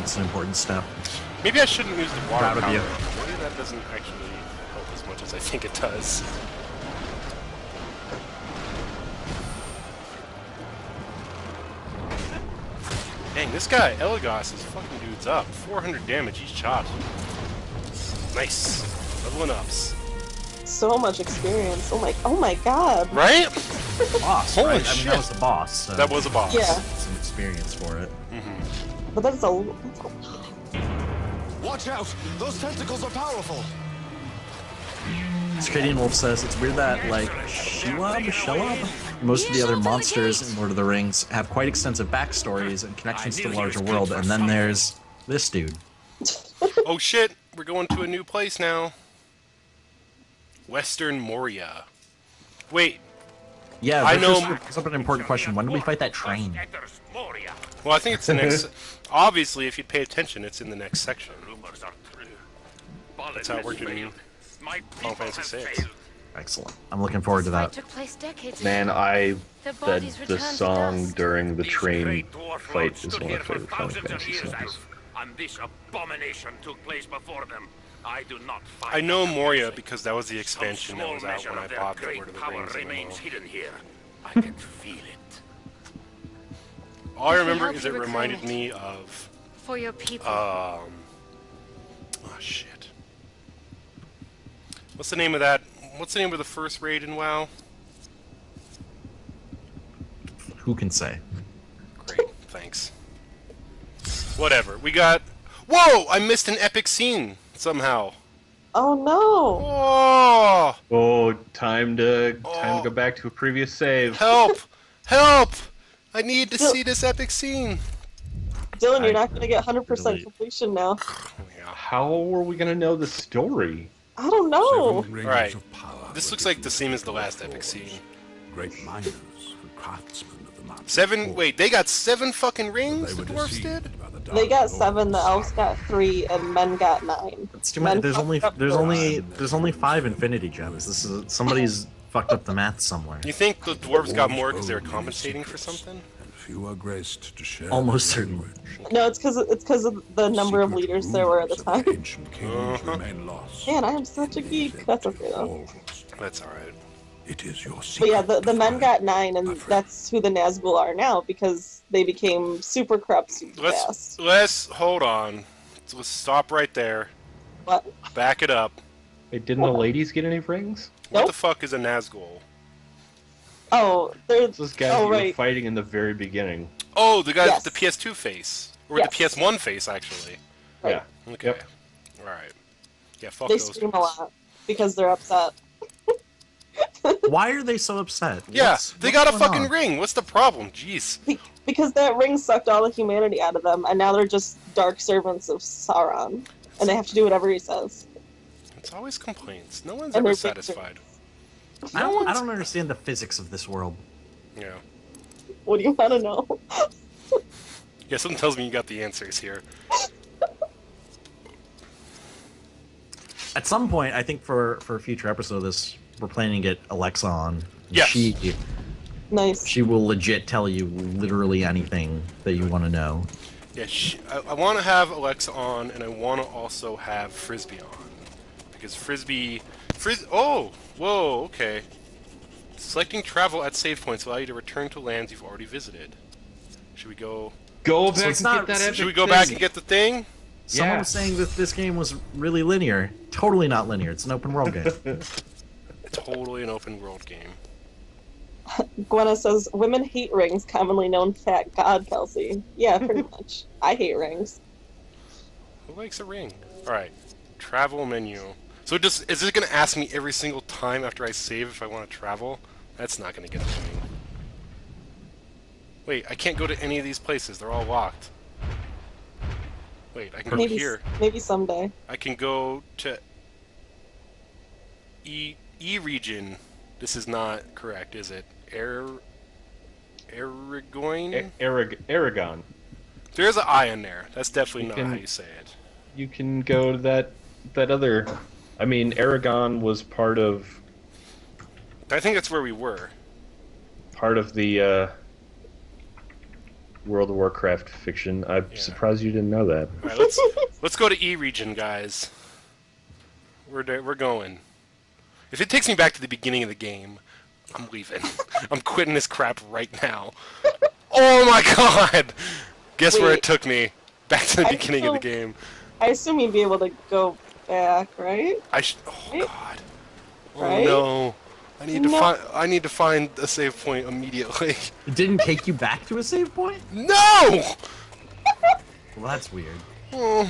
[SPEAKER 2] It's an important step.
[SPEAKER 1] Maybe I shouldn't use the water
[SPEAKER 2] Proud of
[SPEAKER 1] power.
[SPEAKER 2] you.
[SPEAKER 1] Maybe that doesn't actually help as much as I think it does. Dang, this guy, Elagos, is fucking dudes up. 400 damage each shot. Nice. Leveling ups.
[SPEAKER 5] So much experience. Oh my god.
[SPEAKER 1] Right?
[SPEAKER 2] Boss,
[SPEAKER 1] Holy
[SPEAKER 2] right?
[SPEAKER 1] shit.
[SPEAKER 2] I mean, that was a boss. So
[SPEAKER 1] That was a boss.
[SPEAKER 5] Yeah.
[SPEAKER 2] some experience for it.
[SPEAKER 5] But that's a...
[SPEAKER 8] Watch out! Those tentacles are powerful!
[SPEAKER 2] Circadian Wolf says it's weird that, like, Shelob? Most of the other monsters in Lord of the Rings have quite extensive backstories and connections to the larger world, and then there's this dude.
[SPEAKER 1] Oh shit, we're going to a new place now. Western Moria. Wait,
[SPEAKER 2] Yeah,
[SPEAKER 1] I
[SPEAKER 2] this
[SPEAKER 1] know-
[SPEAKER 2] is an important question. When did we fight that train?
[SPEAKER 1] well I think it's the next... Obviously, if you pay attention, it's in the next section. That's how it worked in Final Fantasy VI.
[SPEAKER 2] Excellent. I'm looking forward to that.
[SPEAKER 7] Took place decades
[SPEAKER 3] Man,
[SPEAKER 7] ago. The
[SPEAKER 3] the
[SPEAKER 7] bodies
[SPEAKER 3] the
[SPEAKER 7] returned to
[SPEAKER 3] song
[SPEAKER 7] dust.
[SPEAKER 3] during the
[SPEAKER 8] These
[SPEAKER 3] train
[SPEAKER 8] great dwarf
[SPEAKER 3] fight
[SPEAKER 8] lords
[SPEAKER 3] is
[SPEAKER 8] stood
[SPEAKER 3] one of
[SPEAKER 8] here
[SPEAKER 3] my
[SPEAKER 8] for
[SPEAKER 3] favorite Final
[SPEAKER 8] thousands of
[SPEAKER 3] Fantasy
[SPEAKER 8] years,
[SPEAKER 3] songs.
[SPEAKER 8] and this abomination took place before them. I do not find
[SPEAKER 1] I know
[SPEAKER 8] them
[SPEAKER 1] Moria
[SPEAKER 8] amusing.
[SPEAKER 1] because that was the
[SPEAKER 8] Some
[SPEAKER 1] expansion that
[SPEAKER 8] small
[SPEAKER 1] was out
[SPEAKER 8] measure
[SPEAKER 1] when I
[SPEAKER 8] of their
[SPEAKER 1] bought the
[SPEAKER 8] great
[SPEAKER 1] Lord of the
[SPEAKER 8] power
[SPEAKER 1] Rings
[SPEAKER 8] remains
[SPEAKER 1] MMO.
[SPEAKER 8] hidden here. I can feel it.
[SPEAKER 1] All I
[SPEAKER 7] We
[SPEAKER 1] remember
[SPEAKER 7] help
[SPEAKER 1] is
[SPEAKER 7] you
[SPEAKER 1] it
[SPEAKER 7] reclaim
[SPEAKER 1] reminded
[SPEAKER 7] it.
[SPEAKER 1] me of...
[SPEAKER 7] For your people.
[SPEAKER 1] Oh shit. What's the name of that? What's the name of the first raid in WoW?
[SPEAKER 2] Who can say?
[SPEAKER 1] Great, thanks. Whatever. We got... Whoa! I missed an epic scene somehow.
[SPEAKER 5] Oh no!
[SPEAKER 1] Oh!
[SPEAKER 3] Oh, time to go back to a previous save.
[SPEAKER 1] Help! Help! I need to see this epic scene.
[SPEAKER 5] Dylan, you're not going to get 100%
[SPEAKER 2] Delete.
[SPEAKER 5] completion now.
[SPEAKER 3] How are we gonna know the story?
[SPEAKER 5] I don't know.
[SPEAKER 4] Seven rings
[SPEAKER 1] Alright.
[SPEAKER 4] of power
[SPEAKER 1] This
[SPEAKER 4] were
[SPEAKER 1] looks like
[SPEAKER 4] given
[SPEAKER 1] the
[SPEAKER 4] to
[SPEAKER 1] same as the
[SPEAKER 4] dwarf
[SPEAKER 1] last epic
[SPEAKER 4] lords,
[SPEAKER 1] scene.
[SPEAKER 4] Great miners and craftsmen of the mountain.
[SPEAKER 1] 7... Wait, they got 7 fucking
[SPEAKER 4] They
[SPEAKER 1] rings, the
[SPEAKER 4] were
[SPEAKER 1] dwarves
[SPEAKER 4] deceived
[SPEAKER 1] did?
[SPEAKER 4] by the dark
[SPEAKER 5] They got
[SPEAKER 4] lords.
[SPEAKER 5] 7, the elves got 3, and men got 9.
[SPEAKER 2] It's too many.
[SPEAKER 5] Men
[SPEAKER 2] There's
[SPEAKER 5] fucked
[SPEAKER 2] only 5 Infinity Gems. This is somebody's fucked up the math somewhere.
[SPEAKER 1] You think the dwarves got more because they were compensating for something?
[SPEAKER 4] And few are graced to share
[SPEAKER 2] Almost
[SPEAKER 4] their
[SPEAKER 2] certainly.
[SPEAKER 4] language.
[SPEAKER 5] No, it's because of the number of
[SPEAKER 4] Secret
[SPEAKER 5] leaders there were at the
[SPEAKER 4] rules of
[SPEAKER 5] time.
[SPEAKER 4] Ancient kings remain lost.
[SPEAKER 5] Man, I am such a geek. That's okay though.
[SPEAKER 4] Almost.
[SPEAKER 1] That's alright.
[SPEAKER 4] It is your
[SPEAKER 5] But
[SPEAKER 4] secret.
[SPEAKER 5] yeah, the
[SPEAKER 4] to
[SPEAKER 5] men
[SPEAKER 4] find,
[SPEAKER 5] got 9, and
[SPEAKER 4] my friend.
[SPEAKER 5] that's who the Nazgul are now because they became super corrupt super fast.
[SPEAKER 1] Let's hold on. Let's stop right there.
[SPEAKER 5] What?
[SPEAKER 1] Back it up.
[SPEAKER 3] Wait, didn't the ladies get any rings?
[SPEAKER 1] What
[SPEAKER 5] Nope.
[SPEAKER 1] the fuck is a Nazgul?
[SPEAKER 5] Oh, they're...
[SPEAKER 3] It's those guys
[SPEAKER 5] Oh,
[SPEAKER 3] you were
[SPEAKER 5] right.
[SPEAKER 3] fighting in the very beginning.
[SPEAKER 1] Oh, the guys
[SPEAKER 5] Yes.
[SPEAKER 1] with the PS2 face. Or
[SPEAKER 5] Yes.
[SPEAKER 1] the PS1 face, actually.
[SPEAKER 5] Right.
[SPEAKER 3] Yeah.
[SPEAKER 1] Okay.
[SPEAKER 3] Yep.
[SPEAKER 1] Alright. Yeah, fuck
[SPEAKER 5] They
[SPEAKER 1] those
[SPEAKER 5] scream a
[SPEAKER 1] guys.
[SPEAKER 5] lot because they're upset.
[SPEAKER 2] Why are they so upset?
[SPEAKER 1] Yeah,
[SPEAKER 2] What's
[SPEAKER 1] they got a
[SPEAKER 2] going
[SPEAKER 1] fucking
[SPEAKER 2] on?
[SPEAKER 1] ring. What's the problem? Jeez.
[SPEAKER 5] Because that ring sucked all the humanity out of them, and now they're just dark servants of Sauron. And they have to do whatever he says.
[SPEAKER 1] It's always complaints. No one's
[SPEAKER 5] And
[SPEAKER 1] ever
[SPEAKER 5] they're big
[SPEAKER 1] satisfied.
[SPEAKER 2] I don't understand the physics of this world.
[SPEAKER 1] Yeah.
[SPEAKER 5] What do you want to know?
[SPEAKER 1] Yeah, something tells me you got the answers here.
[SPEAKER 2] At some point, I think for a future episode of this, we're planning to get Alexa on.
[SPEAKER 1] Yes.
[SPEAKER 5] Nice.
[SPEAKER 2] She will legit tell you literally anything that you want to know.
[SPEAKER 1] Yeah, I want to have Alexa on, and I want to also have Frisbee on. Because oh! Whoa, okay. Selecting travel at save points will allow you to return to lands you've already visited. Should we go...
[SPEAKER 3] Go
[SPEAKER 2] So
[SPEAKER 3] back
[SPEAKER 2] it's
[SPEAKER 3] and
[SPEAKER 2] not-
[SPEAKER 3] get that epic
[SPEAKER 1] Should we go back
[SPEAKER 3] thing.
[SPEAKER 1] and get the thing?
[SPEAKER 2] Someone
[SPEAKER 3] Yeah.
[SPEAKER 2] was saying that this game was really linear. Totally not linear. It's an open world game.
[SPEAKER 1] Totally an open world game.
[SPEAKER 5] Gwenna says, women hate rings, commonly known fat god, Kelsey. Yeah, pretty much. I hate rings.
[SPEAKER 1] Who likes a ring? Alright. Travel menu. So is it going to ask me every single time after I save if I want to travel? That's not going to get annoying. Wait, I can't go to any of these places. They're all locked. Wait, I can go here.
[SPEAKER 5] Maybe someday.
[SPEAKER 1] I can go to E region. This is not correct, is it? Aragoin?
[SPEAKER 3] Aragon.
[SPEAKER 1] There's an I in there. That's definitely not
[SPEAKER 3] can-
[SPEAKER 1] how you say it.
[SPEAKER 3] You can go to that other. I mean, Aragon was part of
[SPEAKER 1] I think that's where we were.
[SPEAKER 3] the World of Warcraft fiction. I'm surprised you didn't know that.
[SPEAKER 1] All right, let's go to E region, guys. We're going. If it takes me back to the beginning of the game, I'm leaving. I'm quitting this crap right now. Oh my god! Guess where it
[SPEAKER 5] Wait.
[SPEAKER 1] took me? Back to the
[SPEAKER 5] I
[SPEAKER 1] beginning of the
[SPEAKER 5] feel-
[SPEAKER 1] game.
[SPEAKER 5] I assume you'd be able to go back, right?
[SPEAKER 1] Oh
[SPEAKER 5] Right?
[SPEAKER 1] god. Oh
[SPEAKER 5] Right?
[SPEAKER 1] no. I need to
[SPEAKER 5] No.
[SPEAKER 1] find. I need to find a save point immediately.
[SPEAKER 2] It didn't take you back to a save point?
[SPEAKER 1] No!
[SPEAKER 2] Well, that's weird.
[SPEAKER 1] Oh.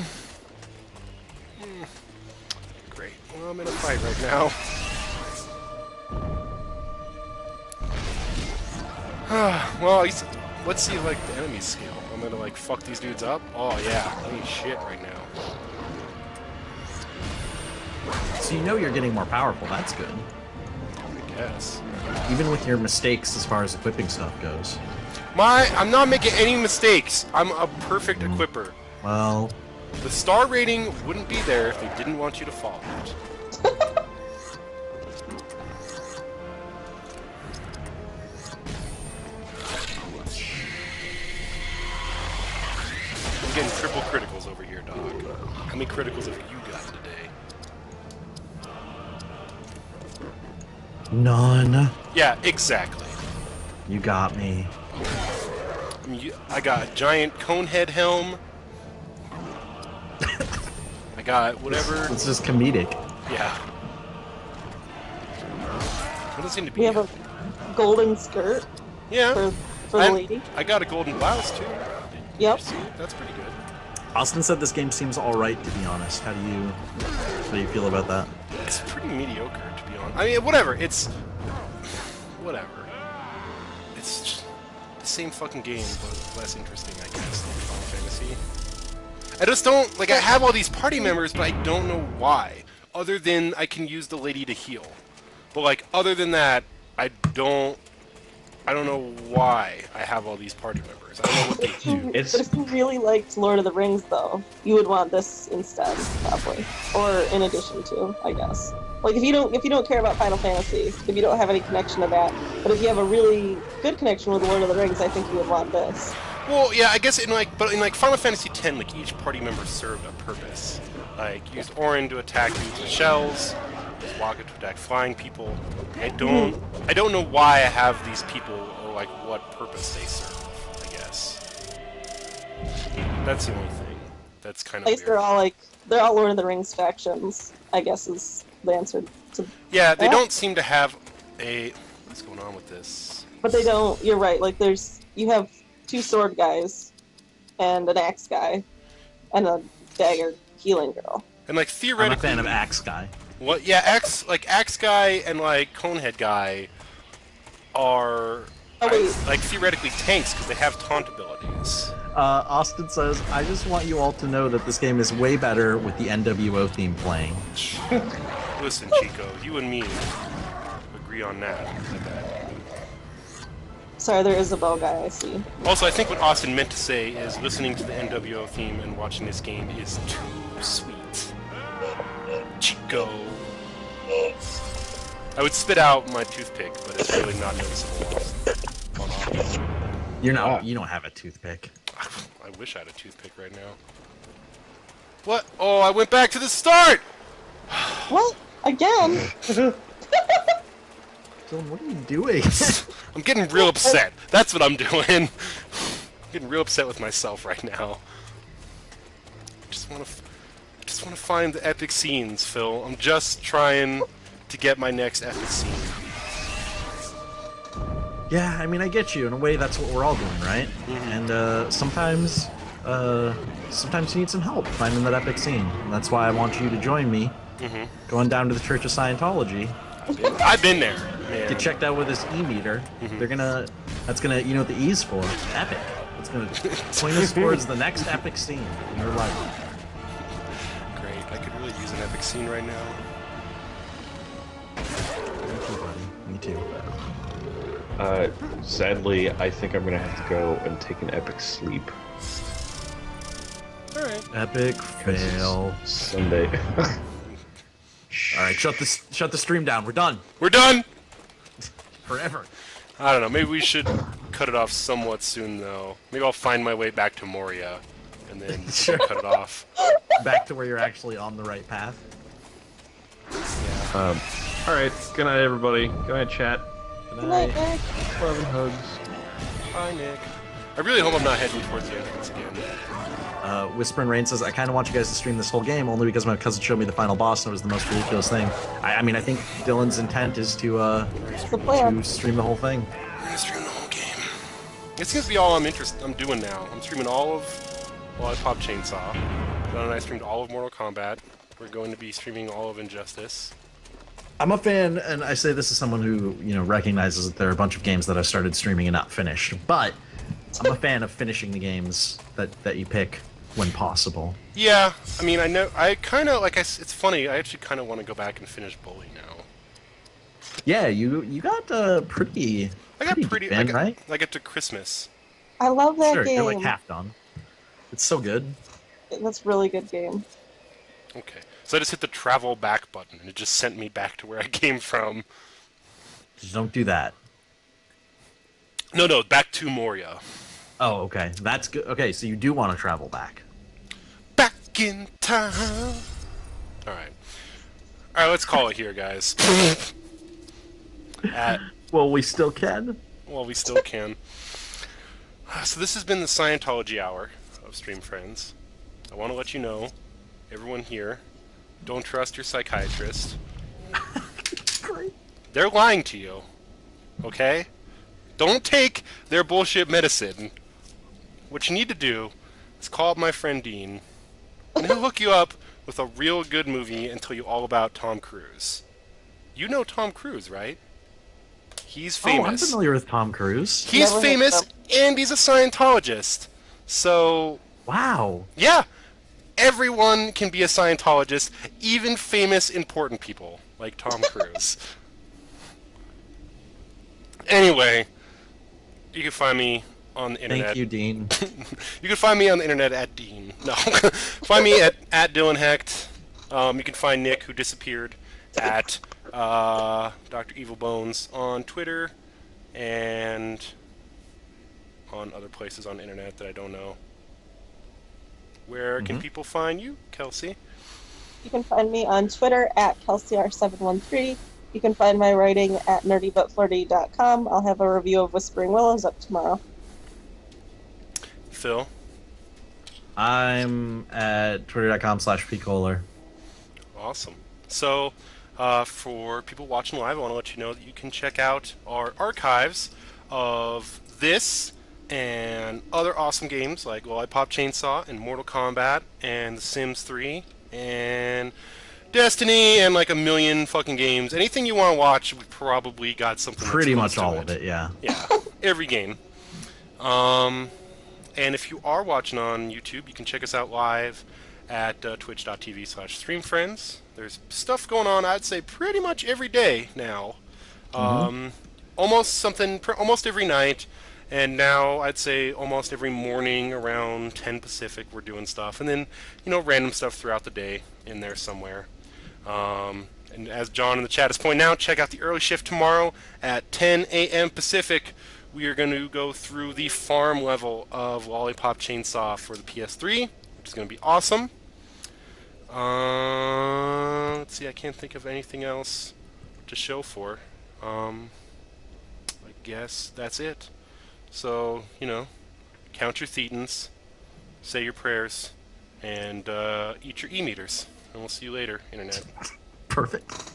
[SPEAKER 1] Great. Well, I'm in a fight right now. Well, at least, let's see like the enemy scale. I'm gonna like fuck these dudes up. Oh yeah, I need shit right now.
[SPEAKER 2] So you know you're getting more powerful. That's good.
[SPEAKER 1] I guess.
[SPEAKER 2] Even with your mistakes as far as equipping stuff goes.
[SPEAKER 1] I'm not making any mistakes. I'm a perfect equipper.
[SPEAKER 2] Well,
[SPEAKER 1] The star rating wouldn't be there if they didn't want you to follow it. I'm getting triple criticals over here, dog. How many criticals have you gotten today?
[SPEAKER 2] none.
[SPEAKER 1] Yeah, exactly.
[SPEAKER 2] You got me.
[SPEAKER 1] I got a giant cone head helm. I got whatever.
[SPEAKER 2] It's just comedic.
[SPEAKER 1] Yeah. What does seem to be?
[SPEAKER 5] We have a golden skirt
[SPEAKER 1] Yeah.
[SPEAKER 5] for the lady.
[SPEAKER 1] I got a golden blouse too.
[SPEAKER 5] Yep.
[SPEAKER 1] See, that's pretty good.
[SPEAKER 2] Austin said this game seems alright, to be honest. How do you feel about that?
[SPEAKER 1] It's pretty mediocre, to be honest. I mean, whatever. It's whatever. It's just the same fucking game, but less interesting, I guess, than Final Fantasy. I just don't like. I have all these party members, but I don't know why. Other than I can use the lady to heal, but like other than that, I don't know why I have all these party members. I don't know what they do.
[SPEAKER 3] It's
[SPEAKER 5] But if you really liked Lord of the Rings, though, you would want this instead, probably, or in addition to, I guess. Like if you don't care about Final Fantasy, if you don't have any connection to that, but if you have a really good connection with Lord of the Rings, I think you would want this.
[SPEAKER 1] Well, yeah, I guess in like Final Fantasy X, like each party member served a purpose. Like you used Orin to attack dudes with shells. rocket to attack flying people. I don't know why I have these people or like what purpose they serve. I guess that's the only thing. That's kind of
[SPEAKER 5] At least
[SPEAKER 1] weird.
[SPEAKER 5] they're all Lord of the Rings factions, I guess is the answer to
[SPEAKER 1] Yeah, they
[SPEAKER 5] that.
[SPEAKER 1] don't seem to have a. What's going on with this?
[SPEAKER 5] But they don't, you're right, like you have 2 sword guys, and an axe guy, and a dagger healing girl.
[SPEAKER 1] And like theoretically,
[SPEAKER 2] I'm a fan of Axe Guy.
[SPEAKER 1] What? Yeah, Axe Guy and like Conehead Guy are like theoretically tanks because they have taunt abilities.
[SPEAKER 2] Austin says, I just want you all to know that this game is way better with the NWO theme playing.
[SPEAKER 1] Listen, Chico, you and me agree on that. I bet.
[SPEAKER 5] Sorry, there is a bow guy, I see.
[SPEAKER 1] Also, I think what Austin meant to say is listening to the NWO theme and watching this game is too sweet. Chico. I would spit out my toothpick, but it's really not noticeable on audio.
[SPEAKER 2] You're not. You don't have a toothpick.
[SPEAKER 1] I wish I had a toothpick right now. What? Oh, I went back to the start!
[SPEAKER 5] What? Again?
[SPEAKER 2] Dylan, what are you doing?
[SPEAKER 1] I'm getting real upset. That's what I'm doing. I'm getting real upset with myself right now. I just want to find the epic scenes, Phil. I'm just trying to get my next epic scene.
[SPEAKER 2] Yeah, I mean, I get you. In a way, that's what we're all doing, right?
[SPEAKER 1] Mm-hmm.
[SPEAKER 2] And sometimes you need some help finding that epic scene. And that's why I want you to join me going down to the Church of Scientology.
[SPEAKER 1] I've been there, man.
[SPEAKER 2] Get checked out with this e-meter. That's gonna, you know what the E's for? Epic. It's gonna point us towards the next epic scene in your life.
[SPEAKER 1] Great. I could really use an epic scene right now.
[SPEAKER 2] Me too, buddy. Me too.
[SPEAKER 3] Sadly, I think I'm gonna have to go and take an epic sleep.
[SPEAKER 1] Alright.
[SPEAKER 2] Epic fail.
[SPEAKER 3] Sunday.
[SPEAKER 2] All right, shut the stream down. We're done.
[SPEAKER 1] We're done!
[SPEAKER 2] Forever.
[SPEAKER 1] I don't know. Maybe we should cut it off somewhat soon, though. Maybe I'll find my way back to Moria, and then
[SPEAKER 2] Sure.
[SPEAKER 1] cut it off.
[SPEAKER 2] Back to where you're actually on the right path.
[SPEAKER 1] Yeah.
[SPEAKER 3] Alright, good night, everybody. Go ahead, chat.
[SPEAKER 5] Good night, Nick.
[SPEAKER 3] Love and hugs.
[SPEAKER 1] Bye, Nick. I really hope I'm not heading towards the entrance again.
[SPEAKER 2] Whisper and Rain says, I kind of want you guys to stream this whole game, only because my cousin showed me the final boss and it was the most ridiculous thing. I mean, I think Dylan's intent is to stream the whole thing.
[SPEAKER 1] I'm gonna stream the whole game. It seems to be all I'm doing now. I'm streaming all of... Well, I popped Chainsaw. Don and I streamed all of Mortal Kombat. We're going to be streaming all of Injustice.
[SPEAKER 2] I'm a fan, and I say this as someone who, you know, recognizes that there are a bunch of games that I started streaming and not finished, but I'm a fan of finishing the games that you pick when possible.
[SPEAKER 1] Yeah, I mean, I know, I kind of, like, it's funny, I actually kind of want to go back and finish Bully now.
[SPEAKER 2] Yeah, you got pretty...
[SPEAKER 1] I got pretty,
[SPEAKER 2] deep in, right?
[SPEAKER 1] I get to Christmas.
[SPEAKER 5] I love that
[SPEAKER 2] Sure,
[SPEAKER 5] game.
[SPEAKER 2] you're like half done. It's so good.
[SPEAKER 5] That's a really good game.
[SPEAKER 1] Okay, so I just hit the travel back button, and it just sent me back to where I came from.
[SPEAKER 2] Just don't do that.
[SPEAKER 1] No, back to Moria.
[SPEAKER 2] Oh, okay. That's good. Okay, so you do want to travel back.
[SPEAKER 1] Back in time. Alright, let's call it here, guys.
[SPEAKER 2] Well, we still can.
[SPEAKER 1] Well, we still can. So this has been the Scientology Hour of Stream Friends. I want to let you know, everyone here, don't trust your psychiatrist.
[SPEAKER 2] Great.
[SPEAKER 1] They're lying to you. Okay? Don't take their bullshit medicine. What you need to do is call up my friend Dean, and he'll hook you up with a real good movie and tell you all about Tom Cruise. You know Tom Cruise, right? He's famous.
[SPEAKER 2] Oh, I'm familiar with Tom Cruise.
[SPEAKER 1] He's
[SPEAKER 5] Never heard
[SPEAKER 1] famous,
[SPEAKER 5] of him.
[SPEAKER 1] and he's a Scientologist. So,
[SPEAKER 2] Wow.
[SPEAKER 1] yeah, everyone can be a Scientologist, even famous, important people like Tom Cruise. Anyway, you can find me on the internet.
[SPEAKER 2] Thank you, Dean.
[SPEAKER 1] You can find me on the internet at Dean. No, find me at Dylan Hecht. You can find Nick, who disappeared, at Dr. Evil Bones on Twitter and on other places on the internet that I don't know. Where can people find you, Kelsey?
[SPEAKER 5] You can find me on Twitter at KelseyR713. You can find my writing at nerdybutflirty.com. I'll have a review of Whispering Willows up tomorrow.
[SPEAKER 1] Phil?
[SPEAKER 2] I'm at twitter.com/pkohler.
[SPEAKER 1] Awesome. So, for people watching live, I want to let you know that you can check out our archives of this and other awesome games like Lollipop Chainsaw and Mortal Kombat and The Sims 3 and Destiny and like a million fucking games. Anything you want to watch, we probably got something
[SPEAKER 2] Pretty
[SPEAKER 1] that's
[SPEAKER 2] much
[SPEAKER 1] close
[SPEAKER 2] all
[SPEAKER 1] to
[SPEAKER 2] of it, yeah.
[SPEAKER 1] Yeah, every game. And if you are watching on YouTube, you can check us out live at twitch.tv/streamfriends. There's stuff going on, I'd say, pretty much every day now. Almost every night. And now, I'd say almost every morning around 10 Pacific, we're doing stuff. And then, random stuff throughout the day in there somewhere. And as John in the chat is pointing out, check out the early shift tomorrow at 10 a.m. Pacific. We are going to go through the farm level of Lollipop Chainsaw for the PS3, which is going to be awesome. Let's see, I can't think of anything else to show for. I guess that's it. So, count your thetans, say your prayers, and eat your e-meters. And we'll see you later, Internet.
[SPEAKER 2] Perfect.